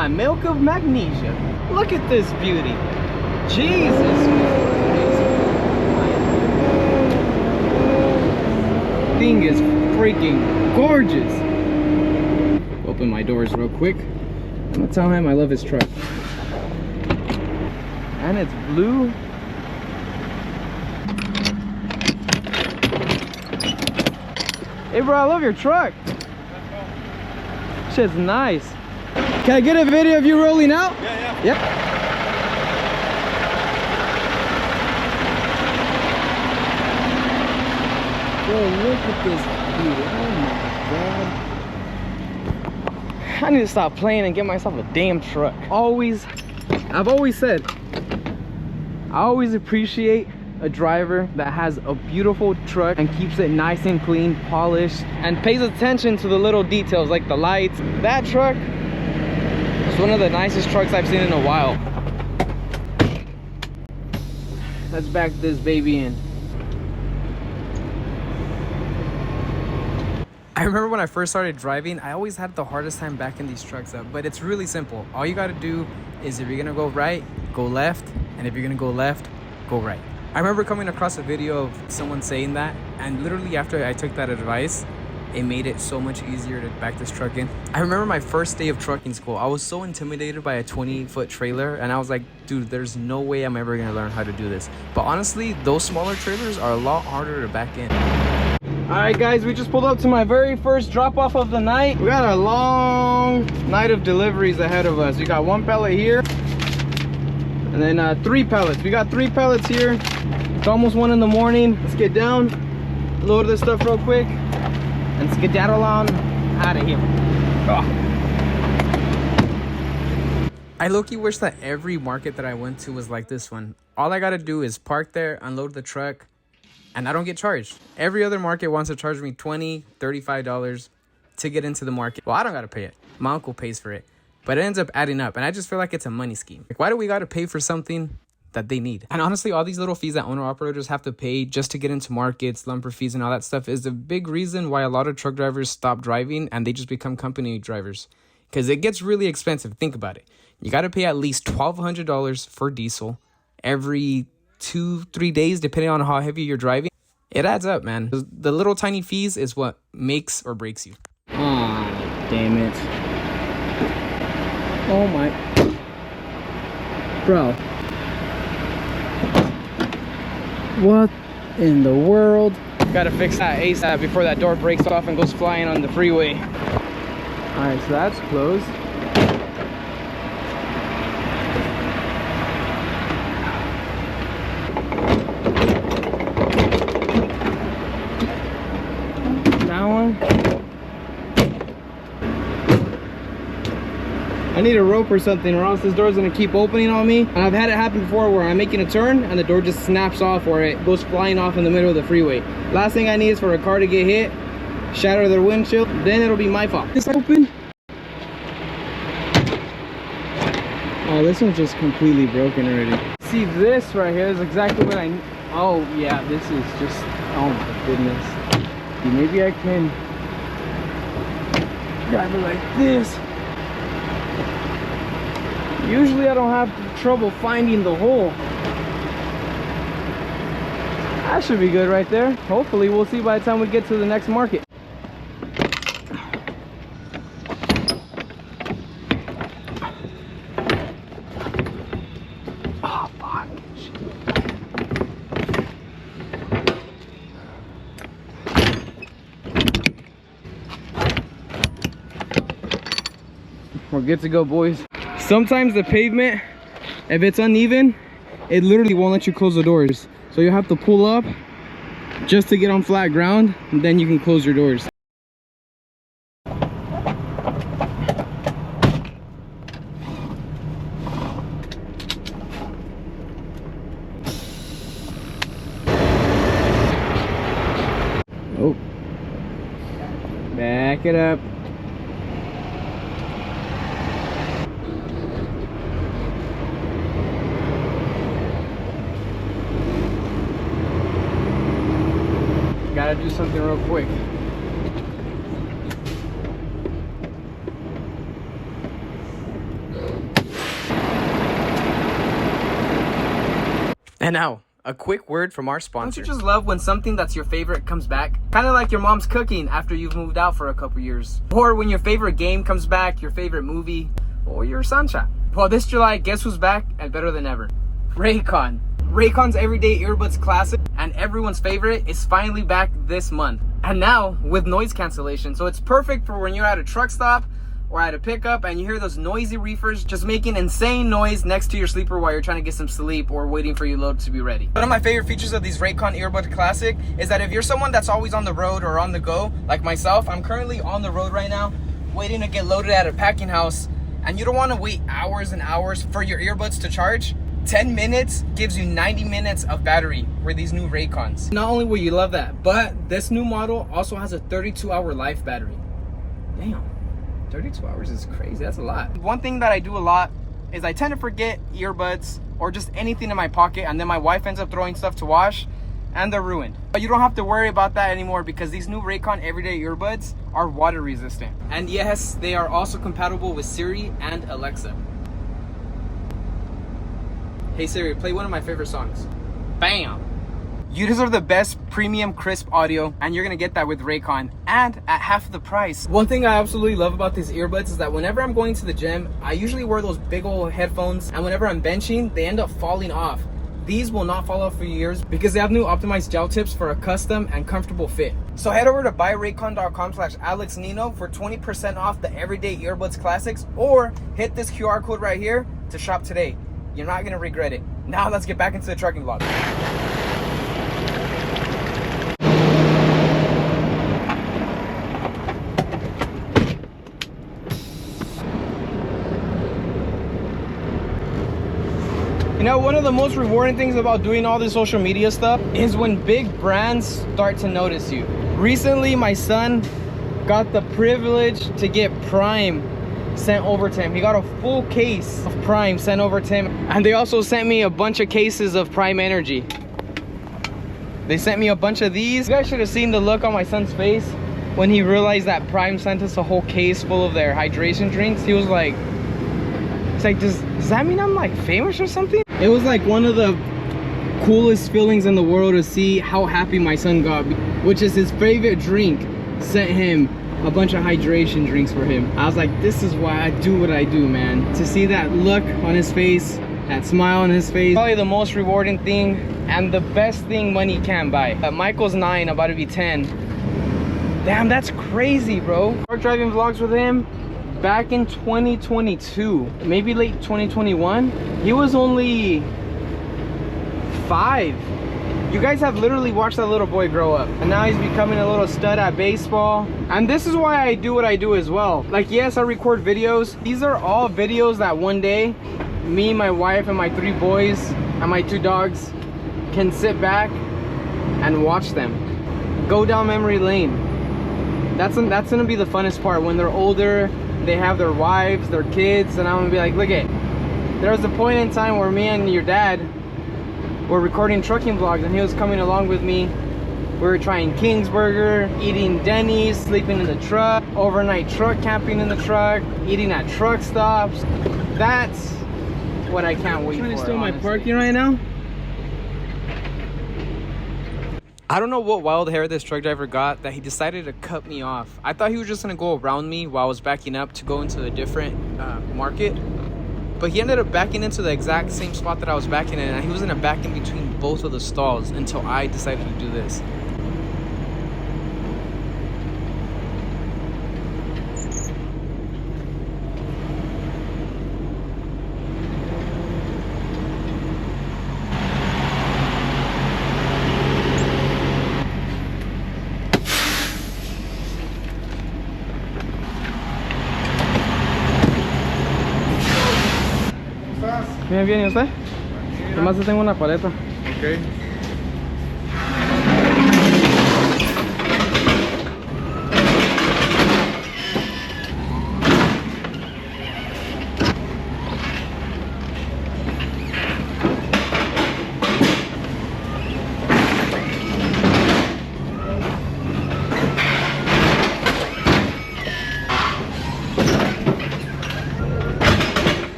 my milk of magnesia. Look at this beauty. Jesus. Thing is freaking gorgeous. Open my doors real quick. I'm gonna tell him I love his truck. And it's blue. Hey bro, I love your truck. Shit's nice. Can I get a video of you rolling out? Yeah. Yep. Bro, look at this beauty. Oh my god. I need to stop playing and get myself a damn truck. I've always said, I always appreciate a driver that has a beautiful truck and keeps it nice and clean, polished, and pays attention to the little details like the lights. That truck is one of the nicest trucks I've seen in a while. Let's back this baby in. I remember when I first started driving, I always had the hardest time backing these trucks up, but it's really simple. All you gotta do is if you're gonna go right, go left, and if you're gonna go left, go right. I remember coming across a video of someone saying that, and literally after I took that advice, it made it so much easier to back this truck in. I remember my first day of trucking school, I was so intimidated by a 20-foot trailer, and I was like, dude, there's no way I'm ever gonna learn how to do this. But honestly, those smaller trailers are a lot harder to back in. All right guys, we just pulled up to my very first drop off of the night. We got a long night of deliveries ahead of us. We got one pallet here and then 3 pallets. We got 3 pallets here. It's almost 1 in the morning. Let's get down, load this stuff real quick, and skedaddle on out of here. Oh. I low-key wish that every market that I went to was like this one. All I gotta do is park there, unload the truck, and I don't get charged. Every other market wants to charge me $20, $35 to get into the market. Well, I don't gotta pay it. My uncle pays for it. But it ends up adding up, and I just feel like it's a money scheme. Like, why do we gotta pay for something that they need? And honestly, all these little fees that owner-operators have to pay just to get into markets, lumber fees and all that stuff is a big reason why a lot of truck drivers stop driving and they just become company drivers. Because it gets really expensive. Think about it. You gotta pay at least $1,200 for diesel every 2-3 days, depending on how heavy you're driving. It adds up, man. The little tiny fees is what makes or breaks you. Ah, damn it. Oh my. Bro. What in the world? Gotta fix that ASAP before that door breaks off and goes flying on the freeway. Alright, so that's closed. I need a rope or something, or else this door is going to keep opening on me. And I've had it happen before where I'm making a turn and the door just snaps off or it goes flying off in the middle of the freeway. Last thing I need is for a car to get hit, shatter their windshield, then it'll be my fault. This open. Oh, this one's just completely broken already. See, this right here is exactly what I need. Oh yeah, this is just, oh my goodness. See, maybe I can drive it like this. Usually I don't have trouble finding the hole. That should be good right there. Hopefully we'll see by the time we get to the next market. Oh, fuck. We're good to go, boys. Sometimes the pavement, if it's uneven, it literally won't let you close the doors. So you have to pull up just to get on flat ground, and then you can close your doors. Oh, back it up. Gotta do something real quick. And now, a quick word from our sponsor. Don't you just love when something that's your favorite comes back? Kind of like your mom's cooking after you've moved out for a couple years. Or when your favorite game comes back, your favorite movie, or your sunshine. Well, this July, guess who's back and better than ever? Raycon. Raycon's Everyday Earbuds Classic and everyone's favorite is finally back this month. And now with noise cancellation. So it's perfect for when you're at a truck stop or at a pickup and you hear those noisy reefers just making insane noise next to your sleeper while you're trying to get some sleep or waiting for your load to be ready. One of my favorite features of these Raycon Earbud Classic is that if you're someone that's always on the road or on the go, like myself, I'm currently on the road right now, waiting to get loaded at a packing house, and you don't want to wait hours and hours for your earbuds to charge. 10 minutes gives you 90 minutes of battery with these new Raycons. Not only will you love that, but this new model also has a 32-hour life battery. Damn. 32 hours is crazy. That's a lot. One thing that I do a lot is I tend to forget earbuds or just anything in my pocket, and then my wife ends up throwing stuff to wash and they're ruined. But you don't have to worry about that anymore because these new Raycon Everyday Earbuds are water resistant. And yes, they are also compatible with Siri and Alexa. Hey Siri, play one of my favorite songs. Bam! You deserve the best premium crisp audio, and you're gonna get that with Raycon, and at half the price. One thing I absolutely love about these earbuds is that whenever I'm going to the gym, I usually wear those big old headphones, and whenever I'm benching, they end up falling off. These will not fall off for years because they have new optimized gel tips for a custom and comfortable fit. So head over to buyraycon.com/AlexNino for 20% off the Everyday Earbuds Classics, or hit this QR code right here to shop today. You're not gonna regret it. Now let's get back into the trucking vlog. You know, one of the most rewarding things about doing all this social media stuff is when big brands start to notice you. Recently, my son got the privilege to get Prime sent over to him. He got a full case of Prime sent over to him. And they also sent me a bunch of cases of Prime Energy. They sent me a bunch of these. You guys should have seen the look on my son's face when he realized that Prime sent us a whole case full of their hydration drinks. He was like, it's like, does that mean I'm like famous or something? It was like one of the coolest feelings in the world to see how happy my son got, which is his favorite drink, sent him a bunch of hydration drinks for him. I was like, this is why I do what I do, man. To see that look on his face, that smile on his face, probably the most rewarding thing and the best thing money can buy. Michael's 9, about to be 10. Damn, that's crazy, bro. Truck driving vlogs with him back in 2022, maybe late 2021. He was only 5. You guys have literally watched that little boy grow up, and now he's becoming a little stud at baseball. And this is why I do what I do as well. Like, yes, I record videos. These are all videos that one day me, my wife, and my 3 boys and my 2 dogs can sit back and watch them go down memory lane. That's gonna be the funnest part. When they're older, they have their wives, their kids, and I'm gonna be like, look it, there was a point in time where me and your dad were recording trucking vlogs, and he was coming along with me. We were trying Kingsburger, eating Denny's, sleeping in the truck, overnight truck camping in the truck, eating at truck stops. That's what I can't wait for. Trying to steal my parking right now. I don't know what wild hair this truck driver got that he decided to cut me off. I thought he was just gonna go around me while I was backing up to go into a different market. But he ended up backing into the exact same spot that I was backing in, and he was gonna back in between both of the stalls until I decided to do this. Bien, bien, ¿y usted? Además tengo una paleta. Ok.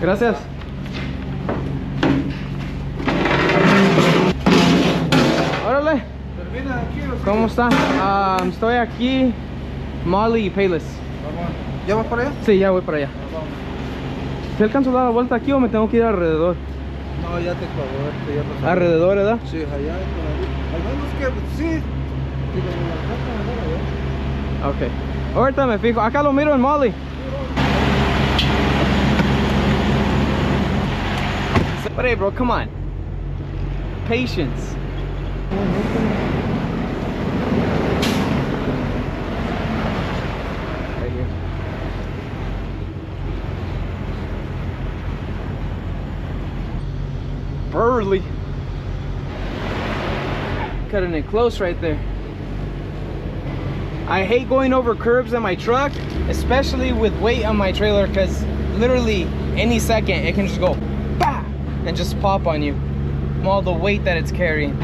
Gracias. Órale. ¿Cómo está? Estoy aquí, Molly y Payless. ¿Ya vas para allá? Sí, ya voy para allá. ¿Se alcanzó a dar la vuelta aquí o me tengo que ir alrededor? No, ya te acabó, ya pasó. ¿Alrededor, verdad? Sí, allá. Al menos que sí. Ok. Ahorita me fijo. Acá lo miro en Molly. But hey, bro, come on. Patience. Right here. Burly. Cutting it close right there. I hate going over curbs in my truck, especially with weight on my trailer, because literally any second it can just go bah, and just pop on you from all the weight that it's carrying.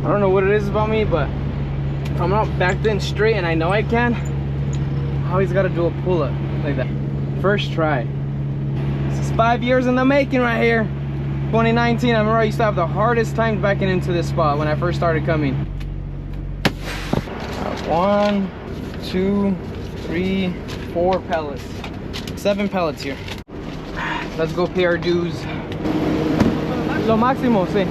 I don't know what it is about me, but if I'm not back then straight and I know I can, I always gotta do a pull-up like that. First try. This is 5 years in the making right here. 2019, I remember I used to have the hardest time backing into this spot when I first started coming. 1, 2, 3, 4 pellets. 7 pellets here. Let's go pay our dues. Lo máximo, sí.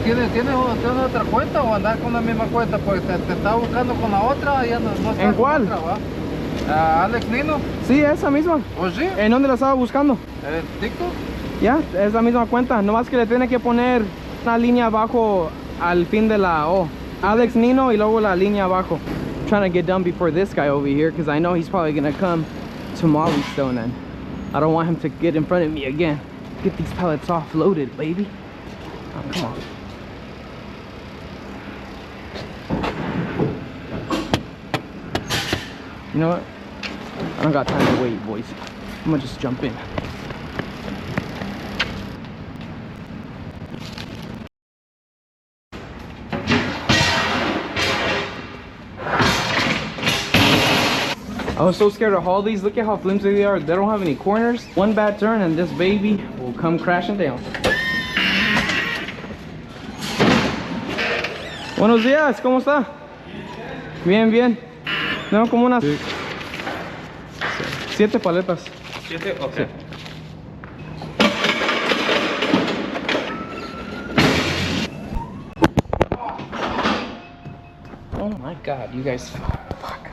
¿Tienes otra cuenta o andar con la misma cuenta? Porque te estaba buscando con la otra, ya no está. ¿En cuál? Otra, Alex Nino. Sí, esa misma. ¿O sí? ¿En dónde la estaba buscando? ¿TikTok? Ya, es la misma cuenta. Nomás que le tiene que poner una línea abajo al fin de la O. Alex Nino y luego la línea abajo. I'm trying to get done before this guy over here because I know he's probably gonna come to Molly Stone and I don't want him to get in front of me again. Get these pellets offloaded, baby. Oh, come on. You know what? I don't got time to wait, boys. I'm gonna just jump in. I was so scared to haul these. Look at how flimsy they are. They don't have any corners. One bad turn and this baby will come crashing down. Buenos días, ¿cómo está? Bien, bien. No, como unas 7 paletas. 7, okay. Sí. Oh my God, you guys. Fuck.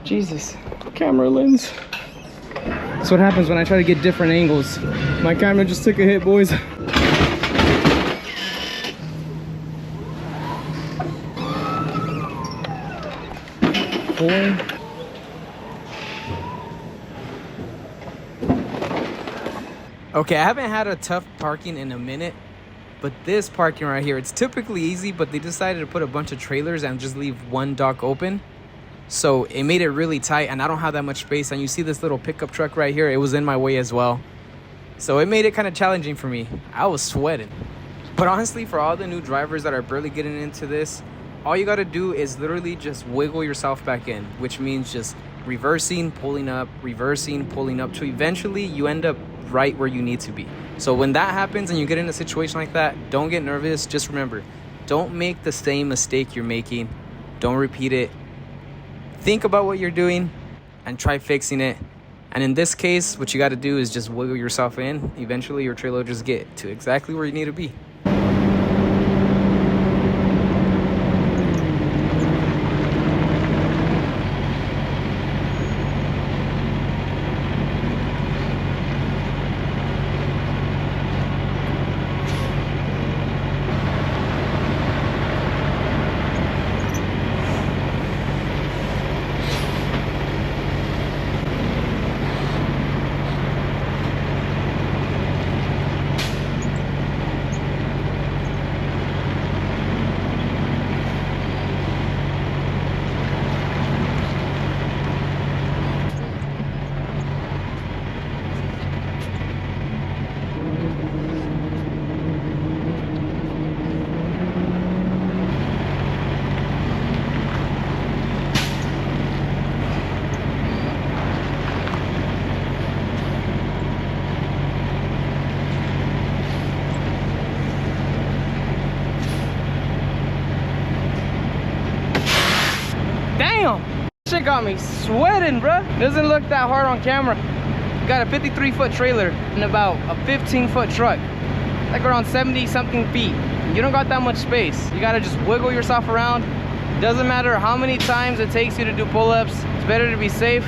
Jesus. Camera lens. That's what happens when I try to get different angles. My camera just took a hit, boys. Okay, I haven't had a tough parking in a minute, but this parking right here, it's typically easy, but they decided to put a bunch of trailers and just leave one dock open. So it made it really tight, and I don't have that much space. And you see this little pickup truck right here, it was in my way as well. So it made it kind of challenging for me. I was sweating. But honestly, for all the new drivers that are barely getting into this, all you got to do is literally just wiggle yourself back in, which means just reversing, pulling up, to eventually you end up right where you need to be. So when that happens and you get in a situation like that, don't get nervous. Just remember, don't make the same mistake you're making. Don't repeat it. Think about what you're doing and try fixing it. And in this case, what you got to do is just wiggle yourself in. Eventually your trailer will just get to exactly where you need to be. got me sweating, bruh. Doesn't look that hard on camera. Got a 53-foot trailer and about a 15-foot truck, like around 70 something feet. You don't got that much space. You gotta just wiggle yourself around. Doesn't matter how many times it takes you to do pull-ups. It's better to be safe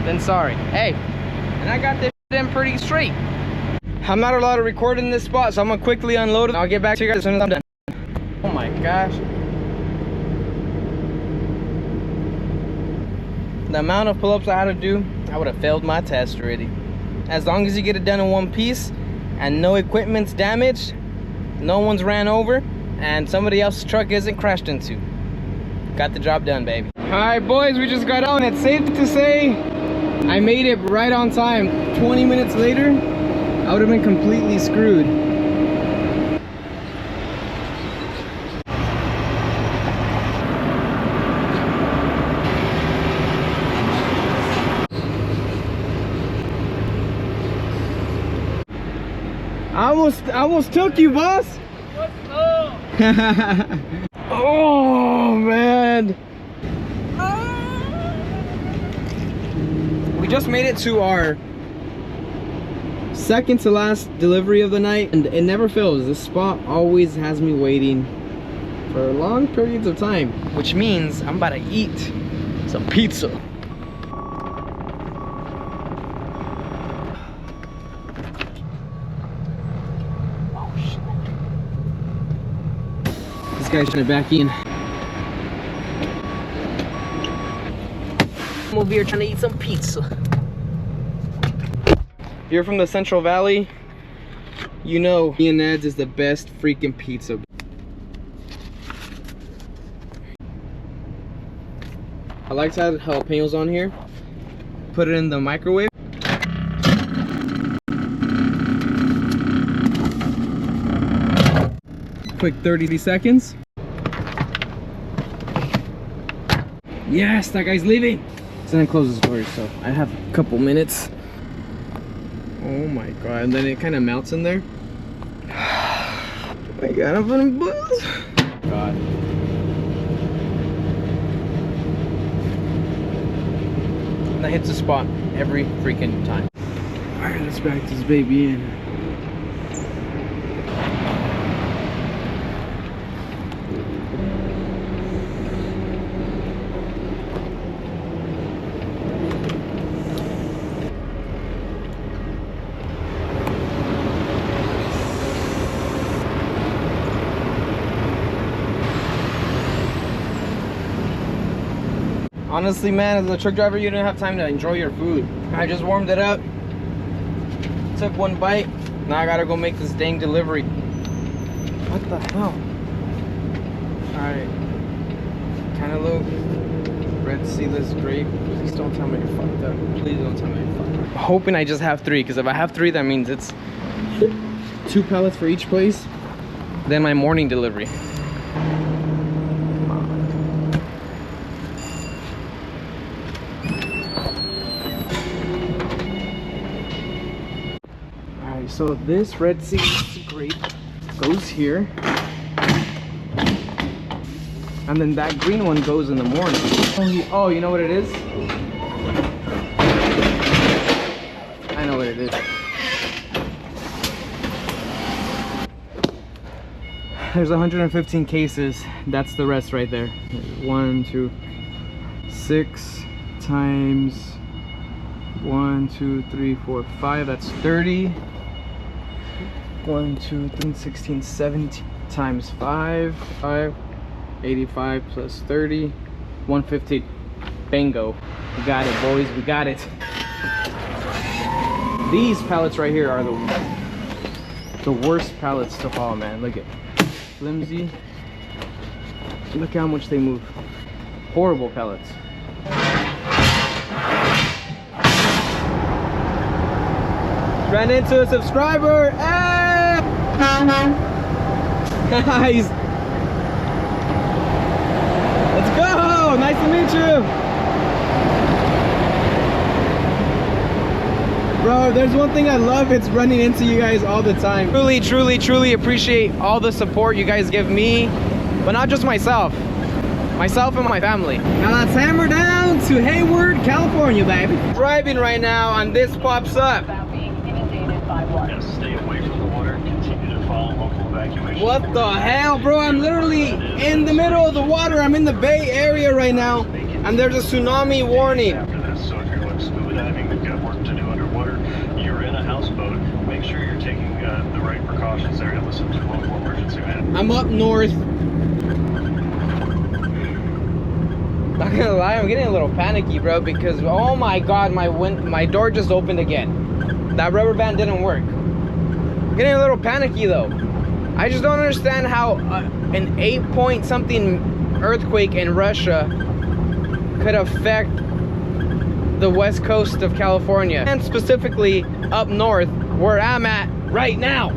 than sorry. Hey, and I got this in pretty straight. I'm not allowed to record in this spot, so I'm gonna quickly unload it. I'll get back to you guys as soon as I'm done. Oh my gosh. The amount of pull-ups I had to do, I would have failed my test already. As long as you get it done in one piece and no equipment's damaged, no one's ran over, and somebody else's truck isn't crashed into. Got the job done, baby. All right, boys, we just got out, and it's safe to say I made it right on time. 20 minutes later, I would have been completely screwed. I almost took you, boss. What's up? Oh man. We just made it to our second to last delivery of the night, and it never fails. This spot always has me waiting for long periods of time, which means I'm about to eat some pizza. This guy's trying to back in. I'm over here trying to eat some pizza. If you're from the Central Valley, you know me and Ned's is the best freaking pizza. I like to add jalapenos on here. Put it in the microwave. Quick 30 seconds. Yes, that guy's leaving. So then close his door, so I have a couple minutes. Oh my god, and then it kind of melts in there. I got up in a buzz. God. And that hits the spot every freaking time. Alright, let's back this baby in. Honestly, man, as a truck driver, you don't have time to enjoy your food. I just warmed it up, took one bite, now I gotta go make this dang delivery. What the hell? Alright, cantaloupe, red seedless grape. Please don't tell me you're fucked up. Please don't tell me you're fucked up. I'm hoping I just have 3, because if I have 3, that means it's 2 pallets for each place. Then my morning delivery. So this red seedless grape goes here, and then that green one goes in the morning. Oh, you know what it is? I know what it is. There's 115 cases. That's the rest right there. 1, 2, 6 times 1, 2, 3, 4, 5. That's 30. 1, 2, 3, 16, 17 times 5, 85 plus 30, 115. Bingo. We got it, boys. We got it. These pallets right here are the worst pallets to haul, man. Look at flimsy. Look how much they move. Horrible pallets. Ran into a subscriber. Hey! Nice. Let's go. Nice to meet you. Bro, there's one thing I love, it's running into you guys all the time. Truly appreciate all the support you guys give me, but not just myself. myself and my family. Now let's hammer down to Hayward, California, baby. Driving right now and this pops up. Yes, stay away from the water. Continue to follow local evacuation. What the hell, bro? I'm literally in the middle of the water. I'm in the Bay Area right now, and there's a tsunami warning. After this, so if you're like scuba diving, you've got work to do underwater, you're in a houseboat, make sure you're taking the right precautions there and listen to local emergency man. I'm up north. Not gonna lie, I'm getting a little panicky, bro, because oh my god, my door just opened again. That rubber band didn't work. I'm getting a little panicky though. I just don't understand how an 8-point something earthquake in Russia could affect the west coast of California, and specifically up north where I'm at right now,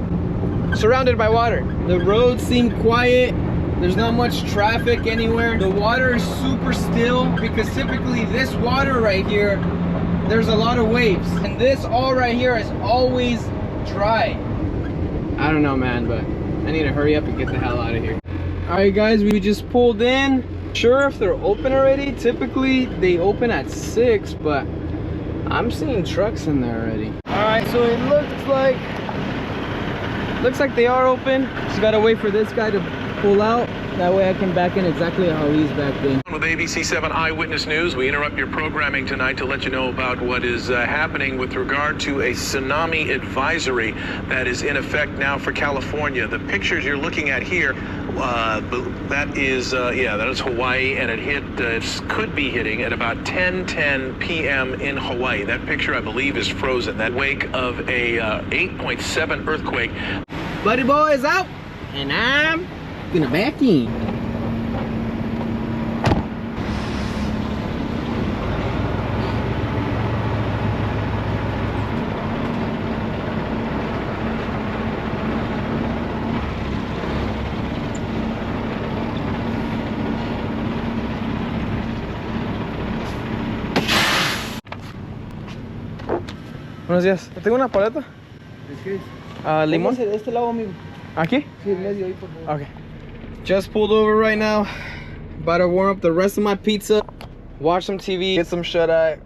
surrounded by water. The roads seem quiet. There's not much traffic anywhere. The water is super still because typically this water right here, there's a lot of waves, and this all right here is always dry. I don't know, man, but I need to hurry up and get the hell out of here. All right, guys, we just pulled in. Sure, if they're open already, typically they open at 6, but I'm seeing trucks in there already. All right, so it looks like they are open. Just gotta wait for this guy to pull out. That way I can back in exactly how he's backed in. With ABC 7 Eyewitness News, we interrupt your programming tonight to let you know about what is happening with regard to a tsunami advisory that is in effect now for California. The pictures you're looking at here, that is Hawaii, and it could be hitting at about 10:10 p.m. in Hawaii. That picture, I believe, is frozen. That wake of a 8.7 earthquake. Buddy boy is out, and I'm gonna back in. Buenos días. ¿Tengo una paleta? ¿Limón? De este lado, amigo. ¿Aquí? Sí, en medio ahí, por favor. Okay. Just pulled over right now. About to warm up the rest of my pizza. Watch some TV, get some shut-eye,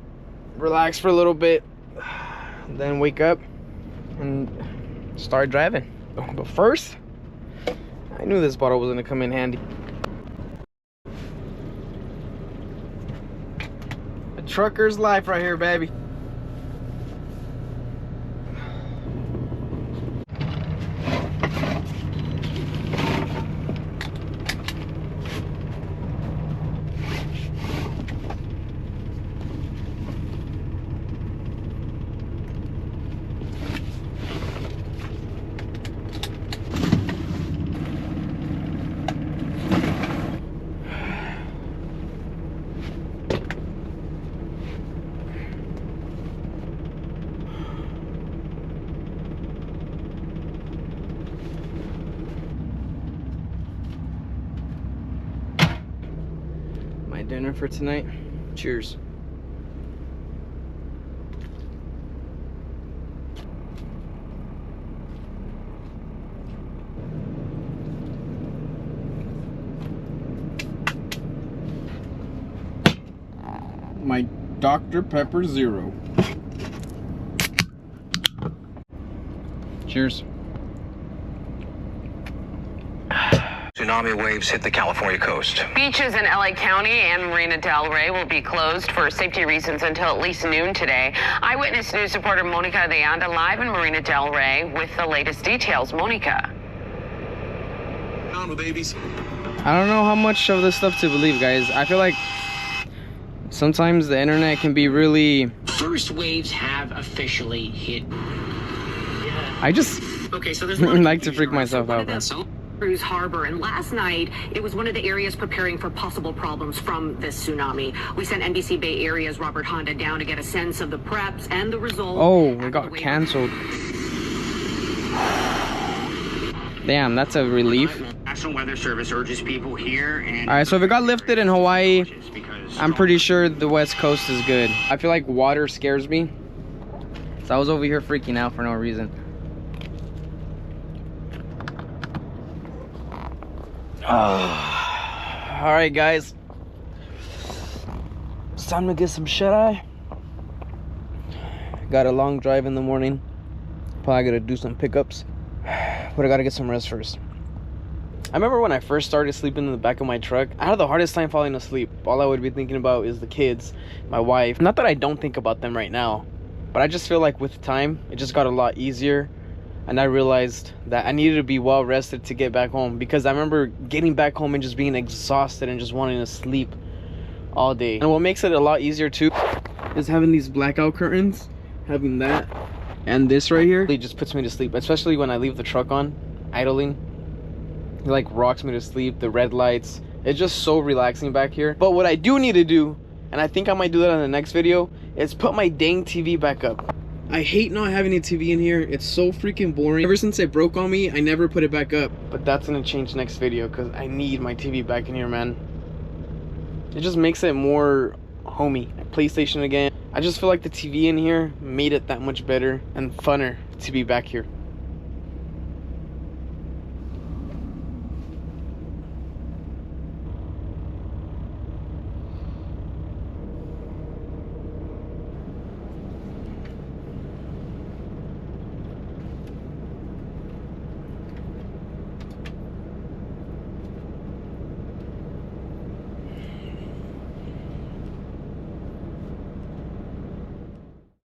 relax for a little bit, then wake up and start driving. But first, I knew this bottle was gonna come in handy. A trucker's life right here, baby. My dinner for tonight. Cheers. My Dr. Pepper Zero. Cheers. Tsunami waves hit the California coast. Beaches in LA County and Marina Del Rey will be closed for safety reasons until at least noon today. Eyewitness News reporter Monica de Anda live in Marina Del Rey with the latest details. Monica. On with ABC. I don't know how much of this stuff to believe, guys. I feel like sometimes the internet can be really... First waves have officially hit. I just Okay, so there's like to freak myself out, man. Cruz Harbor, and last night it was one of the areas preparing for possible problems from this tsunami. We sent NBC Bay Area's Robert Honda down to get a sense of the preps and the result. Oh, it got canceled. Damn, that's a relief. National Weather Service urges people here and... All right, so if it got lifted in Hawaii, I'm pretty sure the West Coast is good. I feel like water scares me, so I was over here freaking out for no reason. All right, guys, It's time to get some shut-eye. Got a long drive in the morning. Probably gotta do some pickups, but I gotta get some rest first. I remember when I first started sleeping in the back of my truck, I had the hardest time falling asleep. All I would be thinking about is the kids, my wife. Not that I don't think about them right now, but I just feel like with time, it just got a lot easier. And I realized that I needed to be well rested to get back home, because I remember getting back home and just being exhausted and just wanting to sleep all day. And what makes it a lot easier too is having these blackout curtains, having that and this right here. It just puts me to sleep, especially when I leave the truck on, idling. It like rocks me to sleep. The red lights, it's just so relaxing back here. But what I do need to do, and I think I might do that in the next video, is put my dang TV back up. I hate not having a TV in here. It's so freaking boring. Ever since it broke on me, I never put it back up. But that's gonna change next video, because I need my TV back in here, man. It just makes it more homey. PlayStation again. I just feel like the TV in here made it that much better and funner to be back here.